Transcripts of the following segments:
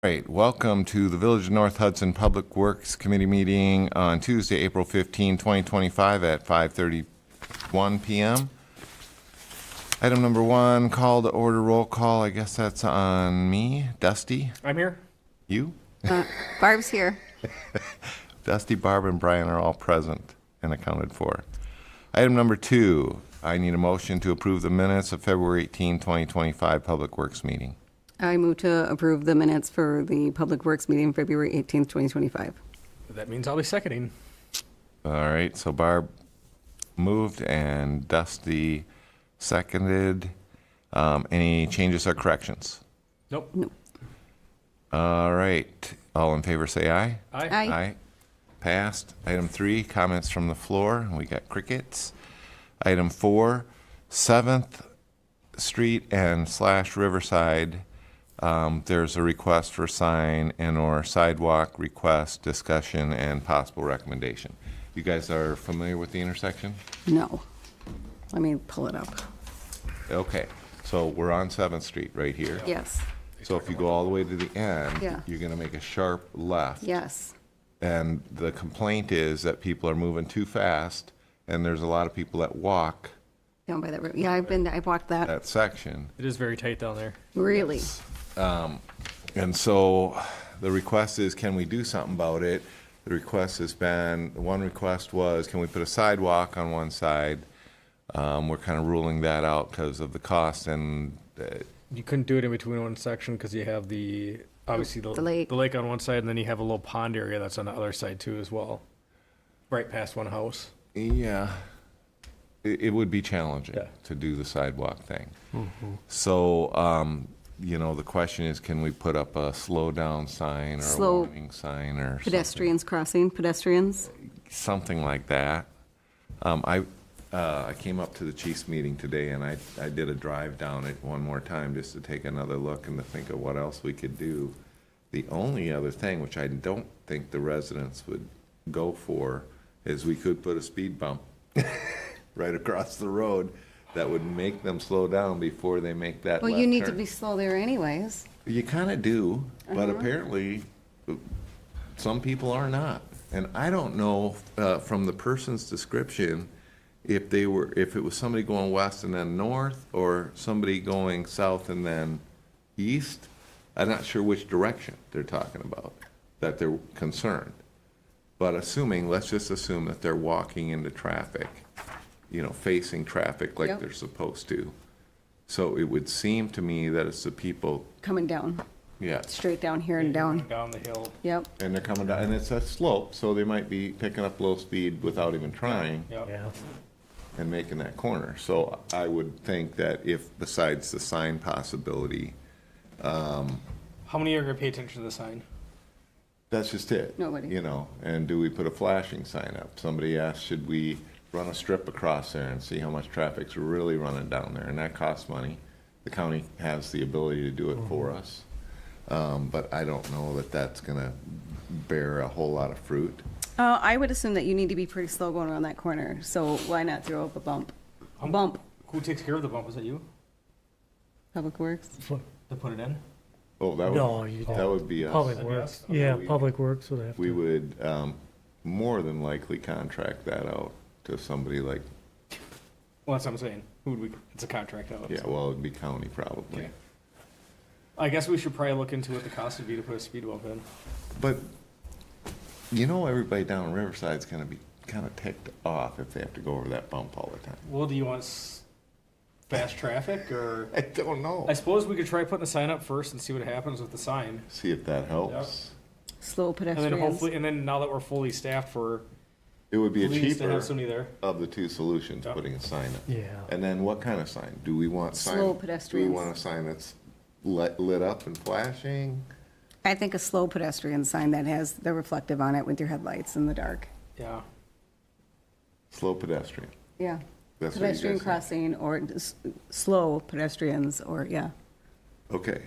Right, welcome to the Village of North Hudson Public Works Committee meeting on Tuesday, April 15, 2025 at 5:31 PM. Item number one, call to order roll call. I guess that's on me. Dusty? I'm here. You? Barb's here. Dusty, Barb, and Brian are all present and accounted for. Item number two, I need a motion to approve the minutes of February 18, 2025 Public Works meeting. I move to approve the minutes for the Public Works meeting February 18th, 2025. That means I'll be seconding. All right, so Barb moved and Dusty seconded. Any changes or corrections? Nope. No. All right, all in favor say aye. Aye. Aye. Passed. Item three, comments from the floor. We got crickets. Item four, 7th Street and / Riverside. There's a request for sign and or sidewalk request, discussion, and possible recommendation. You guys are familiar with the intersection? No. Let me pull it up. Okay, so we're on 7th Street right here. Yes. So if you go all the way to the end, Yeah. you're gonna make a sharp left. Yes. And the complaint is that people are moving too fast, and there's a lot of people that walk Down by that river. Yeah, I've walked that. that section. It is very tight down there. Really? And so the request is, can we do something about it? The request has been, one request was, can we put a sidewalk on one side? We're kind of ruling that out because of the cost and, You couldn't do it in between one section because you have obviously The lake. the lake on one side, and then you have a little pond area that's on the other side too as well, right past one house. yeah, it would be challenging Yeah. to do the sidewalk thing. So, the question is, can we put up a slow down sign or a Slow warning sign or Pedestrians crossing, pedestrians. something like that? I came up to the chief's meeting today and I did a drive down it one more time just to take another look and to think of what else we could do. The only other thing, which I don't think the residents would go for, is we could put a speed bump right across the road that would make them slow down before they make that Well, left you need to turn. be slow there anyways. You kind of do, but apparently some people are not. And I don't know from the person's description if it was somebody going west and then north or somebody going south and then east. I'm not sure which direction they're talking about, that they're concerned. But let's just assume that they're walking into traffic, facing traffic like Yep. they're supposed to. So it would seem to me that it's the people, Coming down, yeah, straight down here and down. Down the hill. Yep. and they're coming down, and it's a slope, so they might be picking up low speed without even trying Yeah. and making that corner. So I would think that if, besides the sign possibility, How many are gonna pay attention to the sign? that's just it. Nobody. And do we put a flashing sign up? Somebody asked, should we run a strip across there and see how much traffic's really running down there? And that costs money. The county has the ability to do it for us. But I don't know that that's gonna bear a whole lot of fruit. I would assume that you need to be pretty slow going around that corner, so why not throw up a bump? Bump, Who takes care of the bump? Was that you? Public Works. To put it in? Oh, No, you that would be us. Public That'd be Works, us? yeah, We- Public Works would have We to. would more than likely contract that out to somebody like, Well, that's what I'm saying. Who would we? It's a contract out. yeah, well, it'd be county probably. Okay. I guess we should probably look into what the cost would be to put a speed bump in. But, everybody down in Riverside's gonna be kind of ticked off if they have to go over that bump all the time. Well, do you want fast traffic or? I don't know. I suppose we could try putting a sign up first and see what happens with the sign. See if that helps. Slow And then pedestrians. hopefully, and then now that we're fully staffed for It would be a police to cheaper have somebody there. of the two solutions, Yeah. putting a sign up. Yeah, And then what kind of sign? Do we want sign? Slow Do we pedestrians. want a sign that's lit up and flashing? I think a slow pedestrian sign that has the reflective on it with your headlights in the dark. Yeah. Slow pedestrian. Yeah. That's what you Pedestrian guys think? crossing or slow pedestrians or, yeah. Okay.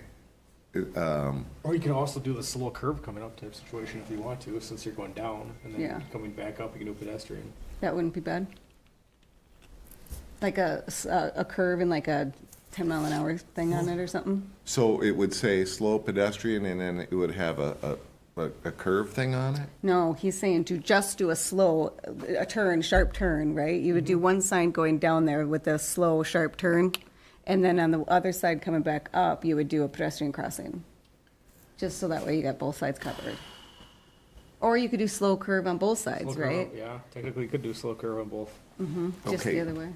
Or you can also do the slow curve coming up type situation if you want to, since you're going down and then Yeah. coming back up, you can do pedestrian. That wouldn't be bad. Like a curve and like a 10-mile-an-hour thing on it or something. So it would say slow pedestrian and then it would have a curve thing on it? No, he's saying to just do a sharp turn, right? You would do one sign going down there with a slow, sharp turn, and then on the other side coming back up, you would do a pedestrian crossing. Just so that way you got both sides covered. Or you could do slow curve on both sides, Slow curve, right? Yeah, technically you could do slow curve on both. Just Okay. the other way.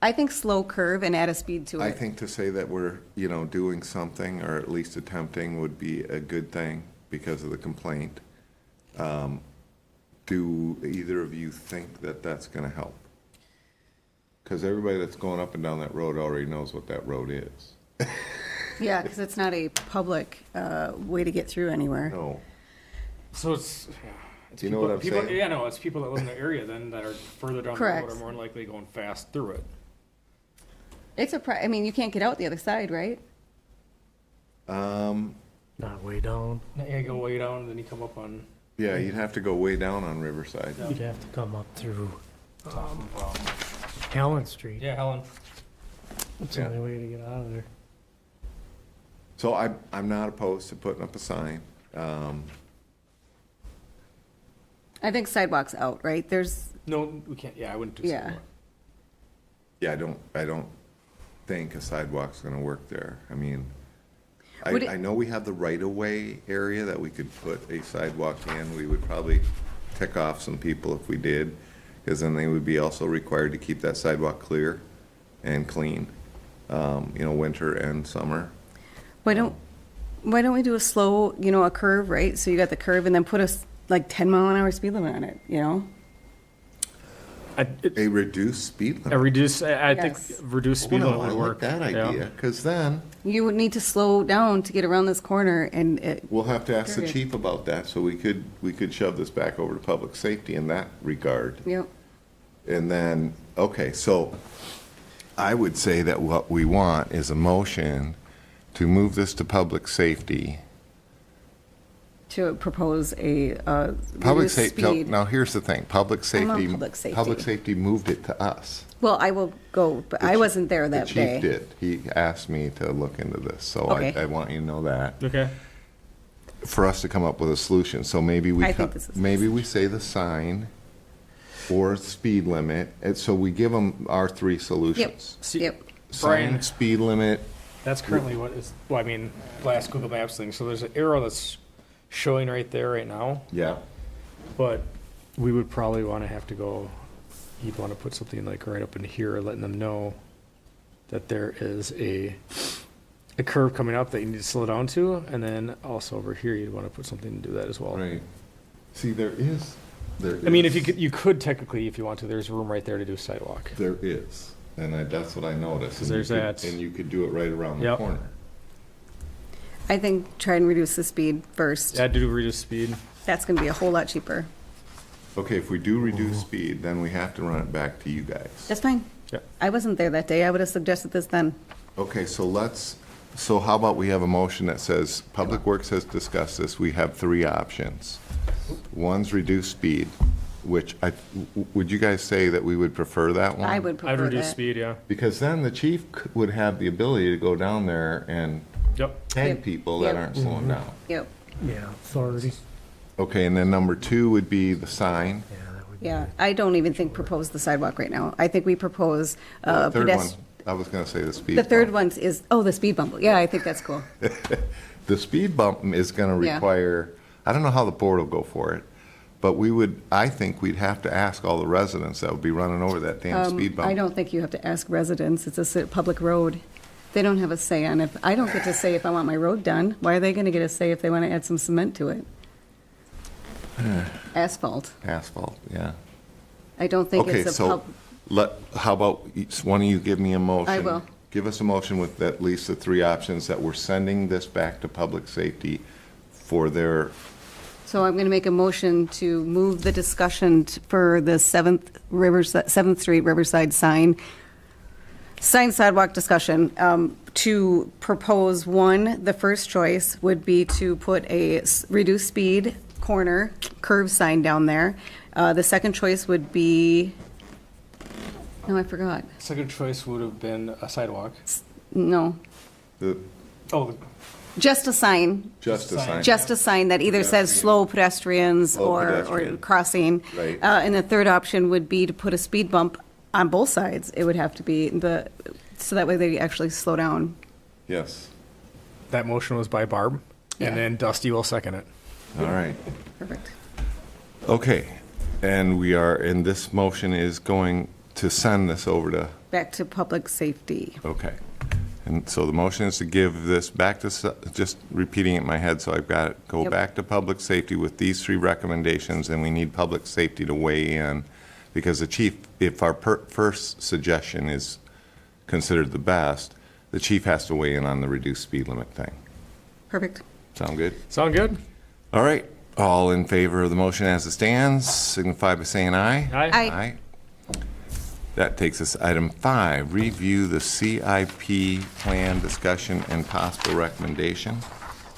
I think slow curve and add a speed to it. I think to say that we're, doing something or at least attempting would be a good thing because of the complaint. Do either of you think that that's gonna help? Because everybody that's going up and down that road already knows what that road is. Yeah, because it's not a public way to get through anywhere. No. So it's, yeah. It's Do you know what I'm saying? Yeah, no, it's people that live in the area then that are further down the Correct. road are more likely going fast through it. I mean, you can't get out the other side, right? Not way down. Yeah, you go way down and then you come up on Yeah, you'd have to go way down on Riverside. You'd have to come up through top of, Helen Street. yeah, Helen. That's Yeah. the only way to get out of there. So I'm not opposed to putting up a sign. I think sidewalks out, right? There's, No, we can't, yeah, I wouldn't do Yeah. sidewalk. Yeah, I don't think a sidewalk's gonna work there. I mean, Would it- I know we have the right-of-way area that we could put a sidewalk in. We would probably tick off some people if we did, because then they would be also required to keep that sidewalk clear and clean, winter and summer. why don't we do a slow, a curve, right? So you got the curve and then put a 10-mile-an-hour speed limit on it, A reduced speed A limit. reduce, I think Yes. reduced Oh, speed no, limit I would like work. that Yeah. idea, because then You would need to slow down to get around this corner and we'll have to ask the Period. chief about that, so we could shove this back over to public safety in that regard. yep. And then, okay, so I would say that what we want is a motion to move this to public safety. To propose a Public reduced safety, speed. now here's the thing, public I'm on safety. public safety. Public safety moved it to us. Well, I will go, but I wasn't there that The day. chief did. He asked me to look into this, so Okay. I want you to know that. Okay. For us to come up with a solution, so maybe I think this is the maybe we say the sign or speed limit, and so we give them our three Yep, solutions. See- yep. Sign, Brian. speed limit, That's currently what is, well, I mean, last Google Maps thing, so there's an arrow that's showing right there right now, yeah. but we would probably wanna have to go, you'd wanna put something like right up in here, letting them know that there is a curve coming up that you need to slow down to, and then also over here, you'd wanna put something to do that as well. Right. See, there is. I mean, if you could technically, if you want to, there's room right there to do a sidewalk. There is, and that's what I noticed. 'Cause And you there's could- that. And you could do it right around the Yep. corner. I think try and reduce the speed first. Yeah, do reduce speed. That's gonna be a whole lot cheaper. Okay, if we do reduce speed, then we have to run it back to you guys. That's fine. Yeah. I wasn't there that day. I would have suggested this then. Okay, so how about we have a motion that says, Public Works has discussed this, we have three options. One's reduce speed, which would you guys say that we would prefer that one? I would I'd prefer reduce that. speed, yeah. Because then the chief would have the ability to go down there and Yep. tag Yep. people that Yep. aren't slowing down. Yep, Yeah, authority. Okay, and then number two would be the sign. Yeah, that would be. yeah. I don't even think propose the sidewalk right now. I think we propose The third one, pedestrian. I was gonna say the speed The third bump. one is, the speed bump. Yeah, I think that's cool. The speed bump is gonna Yeah. require, I don't know how the board will go for it, but I think we'd have to ask all the residents that would be running over that damn speed bump. I don't think you have to ask residents. It's a public road. They don't have a say on it. I don't get to say if I want my road done. Why are they gonna get a say if they wanna add some cement to it? Asphalt. Asphalt, yeah. I don't think Okay, it's a so how about one of you give me a motion? I will. Give us a motion with at least the three options that we're sending this back to public safety for their, So I'm going to make a motion to move the discussion for the 7th Street Riverside sign sidewalk discussion, to propose one, the first choice would be to put a reduced speed corner curve sign down there. The second choice would be, no, I forgot. Second choice would have been a sidewalk. No, The, Oh, just a sign, just a sign. just a sign that either says slow pedestrians Slow or pedestrian. crossing. Right. And the third option would be to put a speed bump on both sides. It would have to be so that way they actually slow down. Yes. that motion was by Barb, Yeah. and then Dusty will second it. All right. Perfect. Okay. And this motion is going to send this over to, Back to public safety. okay. And so the motion is to give this back to, just repeating it in my head, so I've got it, go Yep. back to public safety with these three recommendations, and we need public safety to weigh in, because the chief, if our first suggestion is considered the best, the chief has to weigh in on the reduced speed limit thing. Perfect. Sound good? Sound good? All right. All in favor of the motion as it stands, signify by saying aye. Aye. That takes us to item 5, review the CIP plan discussion and possible recommendation.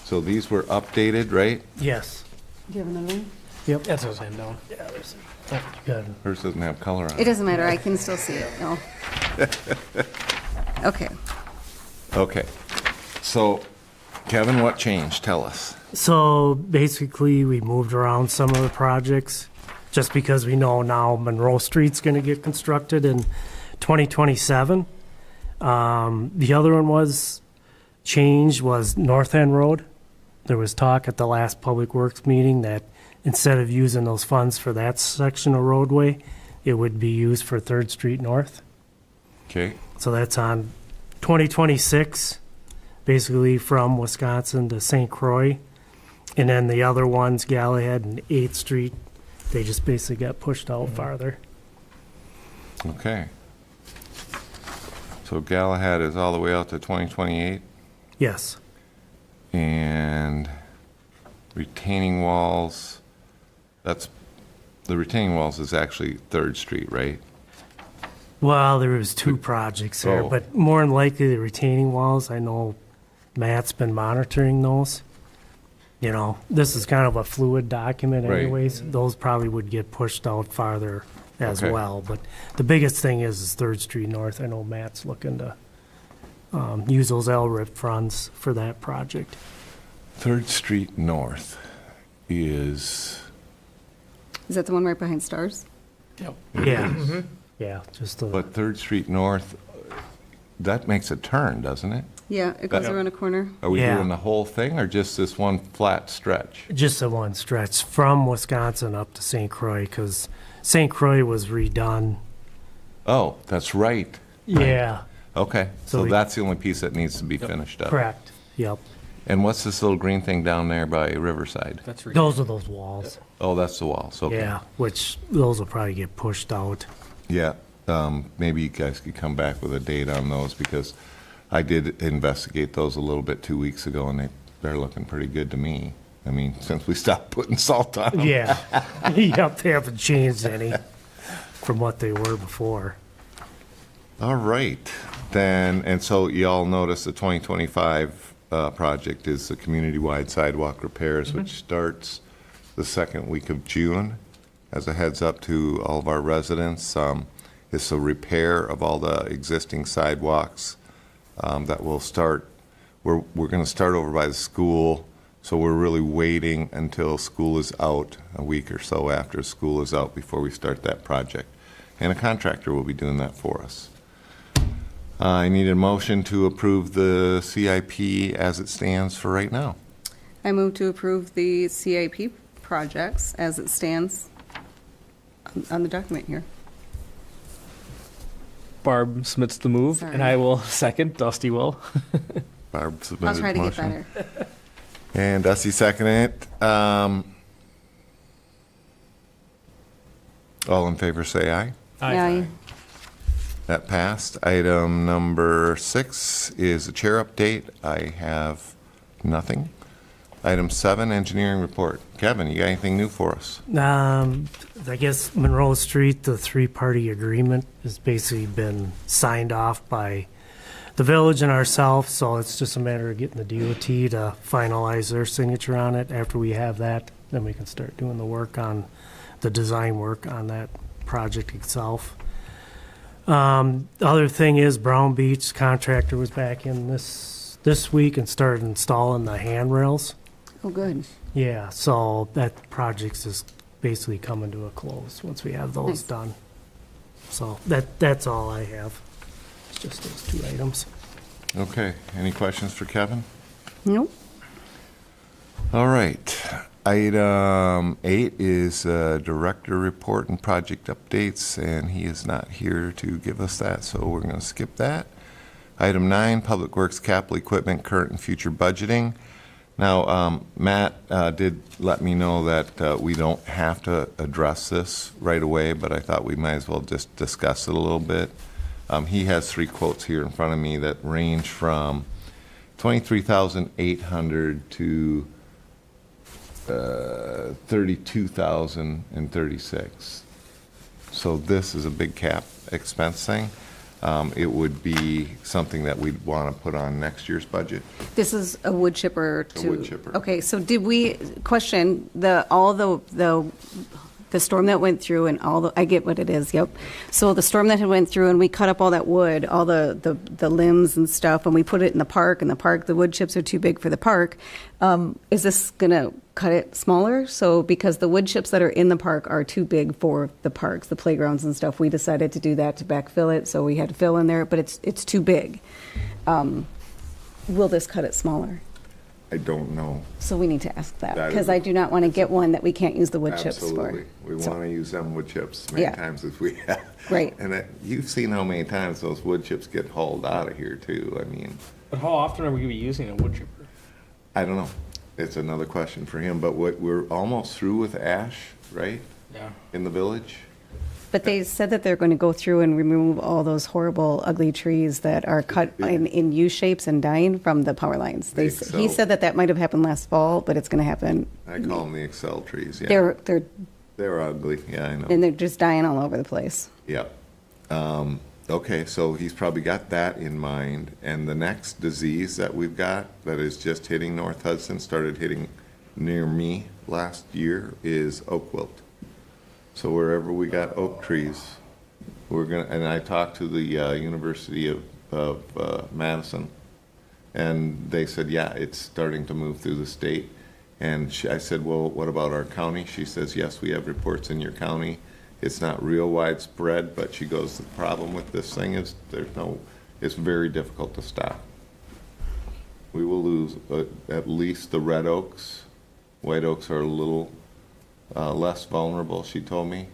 So these were updated, right? Yes. Do you have another one? Yep. That's what I was saying, no. Yeah, there's, oh, good. Hers doesn't have color on It it. doesn't matter, I can still see it, no. Okay. Okay. So, Kevin, what changed? Tell us. So basically, we moved around some of the projects just because we know now Monroe Street's going to get constructed in 2027. The other one was changed was North End Road. There was talk at the last Public Works meeting that instead of using those funds for that section of roadway, it would be used for 3rd Street North. Okay. So that's on 2026, basically from Wisconsin to St. Croix. And then the other ones, Galahad and 8th Street, they just basically got pushed out farther. Okay. So Galahad is all the way out to 2028, Yes. and retaining walls, the retaining walls is actually 3rd Street, right? Well, there was two projects there, Oh. but more than likely the retaining walls, I know Matt's been monitoring those. You know, this is kind of a fluid document Right. anyways. Those probably would get pushed out farther as Okay. well. But the biggest thing is 3rd Street North. I know Matt's looking to use those LRIP funds for that project. 3rd Street North is, Is that the one right behind Stars? Yeah. Yeah, just the, but 3rd Street North, that makes a turn, doesn't it? Yeah, it goes That- around a corner. Are we Yeah. doing the whole thing, or just this one flat stretch? just the one stretch from Wisconsin up to St. Croix because St. Croix was redone. Oh, that's right. Yeah, Okay, So so we- that's the only piece that needs to be finished up. correct. Yep. And what's this little green thing down there by Riverside? That's right. Those are those walls. Oh, that's the walls, okay. Yeah, which those will probably get pushed out. Yeah, maybe you guys could come back with a date on those, because I did investigate those a little bit 2 weeks ago, and they're looking pretty good to me. I mean, since we stopped putting salt on them. Yeah. Yep, they haven't changed any from what they were before. All right, then, and so you all notice the 2025 project is the community-wide sidewalk repairs, which starts the second week of June. As a heads up to all of our residents, it's a repair of all the existing sidewalks that will start. We're going to start over by the school, so we're really waiting until school is out, a week or so after school is out, before we start that project. And a contractor will be doing that for us. I need a motion to approve the CIP as it stands for right now. I move to approve the CIP projects as it stands on the document here. Barb submits the move, Sorry. and I will second. Dusty will. Barb I'll submitted try the to get motion. better. And Dusty seconded it. All in favor, say aye. Yeah, That passed. Item number 6 is a chair update. I have nothing. Item 7, engineering report. Kevin, you got anything new for us? I guess Monroe Street, the 3-party agreement has basically been signed off by the village and ourselves, so it's just a matter of getting the DOT to finalize their signature on it. After we have that, then we can start doing the work on, the design work on that project itself. The other thing is Brown Beach contractor was back in this week and started installing the handrails. Oh, good. Yeah, so that project is basically coming to a close once we have those Nice. done. So that's all I have. It's just those 2 items. Okay, any questions for Kevin? Nope. All right. Item 8 is director report and project updates, and he is not here to give us that, so we're going to skip that. Item 9, Public Works capital equipment, current and future budgeting. Now, Matt did let me know that we don't have to address this right away, but I thought we might as well just discuss it a little bit. He has 3 quotes here in front of me that range from $23,800 to $32,036. So this is a big cap expense thing. It would be something that we'd want to put on next year's budget. This is a wood chipper to. wood chipper. Okay, so did we question all the storm that went through and I get what it is, yep. So the storm that had went through and we cut up all that wood, all the limbs and stuff, and we put it in the park, the wood chips are too big for the park. Is this gonna cut it smaller? So because the wood chips that are in the park are too big for the parks, the playgrounds and stuff, we decided to do that to backfill it, so we had to fill in there, but it's too big. Will this cut it smaller? I don't know. So we need to ask that, That is because a- I do not want to get one that we can't use the wood chips for. Absolutely. We So- want to use them wood chips as many Yeah. times as we have. Right. And you've seen how many times those wood chips get hauled out of here too. I mean, But how often are we gonna be using a wood chipper? I don't know. It's another question for him, but we're almost through with ash, right, Yeah. in the village? But they said that they're going to go through and remove all those horrible, ugly trees that are cut in U shapes and dying from the power lines. He So- said that might have happened last fall, but it's going to happen. I call them the Excel trees, yeah. They're ugly, yeah, I know. and they're just dying all over the place. Yep. Okay, so he's probably got that in mind. And the next disease that we've got that is just hitting North Hudson, started hitting near me last year, is oak wilt. So wherever we got oak trees, and I talked to the University of Madison, and they said, yeah, it's starting to move through the state. And I said, well, what about our county? She says, yes, we have reports in your county. It's not real widespread, but she goes, the problem with this thing is it's very difficult to stop. We will lose at least the red oaks. White oaks are a little less vulnerable, she told me.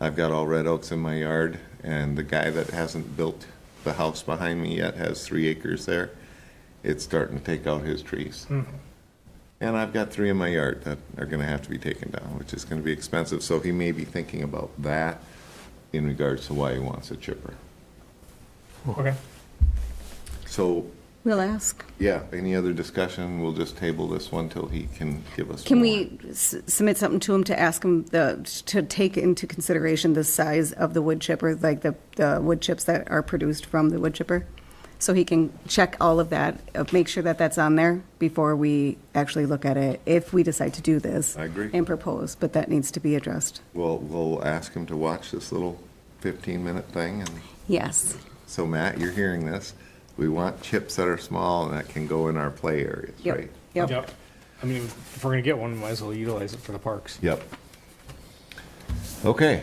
I've got all red oaks in my yard, and the guy that hasn't built the house behind me yet has 3 acres there. It's starting to take out his trees. And I've got 3 in my yard that are gonna have to be taken down, which is gonna be expensive, so he may be thinking about that in regards to why he wants a chipper. Okay. So, We'll ask. yeah, any other discussion? We'll just table this one till he can give us Can more. we submit something to him to ask him to take into consideration the size of the wood chipper, like the wood chips that are produced from the wood chipper? So he can check all of that, make sure that that's on there before we actually look at it, if we decide to do this. I agree. And propose, but that needs to be addressed. We'll ask him to watch this little 15-minute thing, and Yes. so Matt, you're hearing this. We want chips that are small and that can go in our play areas, Yep. right? Yep. I mean, if we're gonna get one, we might as well utilize it for the parks. Yep. Okay.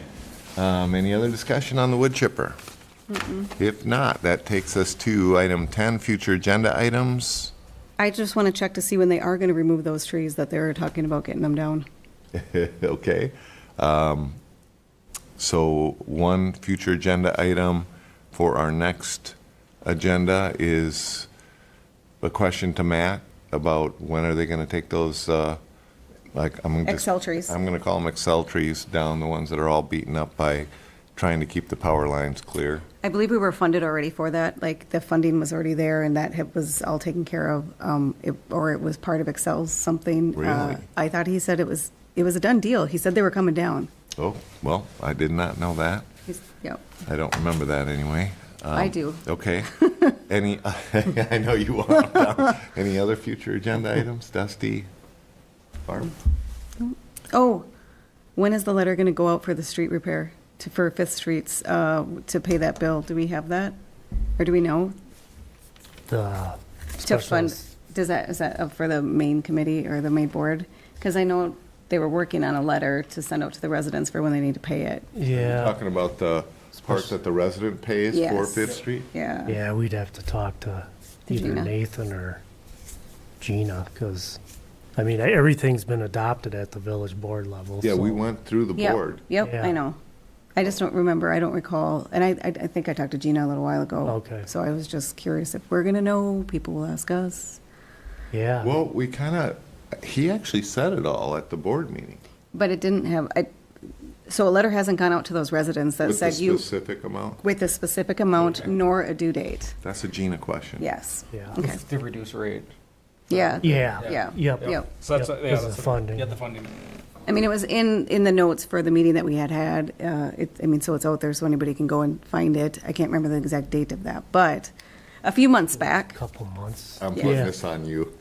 Any other discussion on the wood chipper? If not, that takes us to item 10, future agenda items. I just want to check to see when they are going to remove those trees that they were talking about getting them down. Okay. So one future agenda item for our next agenda is a question to Matt about when are they going to take those, Excel trees. I'm going to call them Excel trees down, the ones that are all beaten up by trying to keep the power lines clear. I believe we were funded already for that, like the funding was already there and that was all taken care of, or it was part of Excel's something. Really? I thought he said it was a done deal. He said they were coming down. Oh, well, I did not know that. Yep. I don't remember that anyway. I do. Okay. I know you want them down. Any other future agenda items? Dusty? Barb? Oh, when is the letter going to go out for the street repair? for Fifth Street's, to pay that bill. Do we have that? Or do we know? The To fund, specials. is that up for the main committee or the main board? Because I know they were working on a letter to send out to the residents for when they need to pay it. Yeah, Talking about the part that the resident pays for Yes. Fifth Street? Yeah. yeah, we'd have to talk to either Gina. Nathan or Gina, because, I mean, everything's been adopted at the village board level. Yeah, we so- went through the Yep, board. Yep, Yeah. I know. I just don't remember, I don't recall, and I think I talked to Gina a little while ago. Okay. So I was just curious if we're gonna know, people will ask us. Yeah. Well, we kind of, he actually said it all at the board meeting. But it didn't have, so a letter hasn't gone out to those residents that With the said you, specific amount? with a specific amount nor a due date. That's a Gina question. Yes. Yeah. Okay, The reduced rate. yeah. Yeah. Yeah. Yep. Yep. So that's, Yep, yeah, this that's is funding. Yeah, the funding. I mean, it was in the notes for the meeting that we had, I mean, so it's out there so anybody can go and find it. I can't remember the exact date of that, but a few months back. Couple months. I'm putting Yeah. this on you.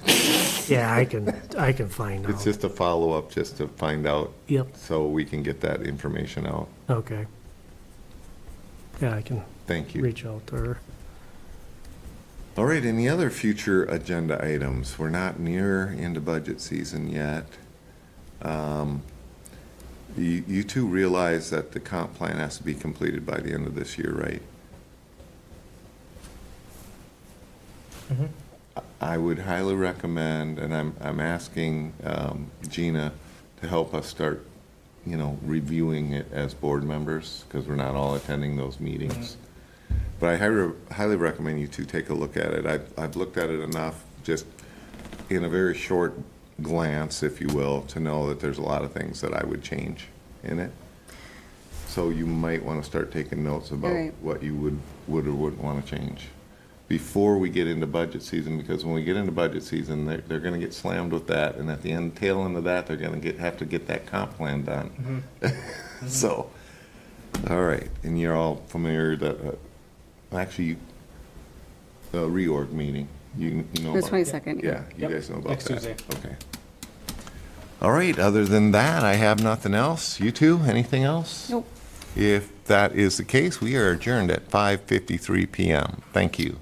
Yeah, I can find It's out. just a follow-up, just to find out, Yep, so we can get that information out. okay. Yeah, I can Thank you. reach out to her. All right, any other future agenda items? We're not near into budget season yet. You two realize that the comp plan has to be completed by the end of this year, right? I would highly recommend, and I'm asking Gina to help us start, reviewing it as board members, because we're not all attending those meetings. But I highly recommend you two take a look at it. I've looked at it enough, just in a very short glance, if you will, to know that there's a lot of things that I would change in it. So you might want to start taking notes about Right. what you would or wouldn't want to change before we get into budget season, because when we get into budget season, they're going to get slammed with that, and at the tail end of that, they're going to have to get that comp plan done. So, all right, and you're all familiar that, actually, the reorg meeting, you know The about. 22nd, Yeah, you Yep, guys know about next that. Tuesday. Okay. All right, other than that, I have nothing else. You two, anything else? Nope. If that is the case, we are adjourned at 5:53 PM. Thank you.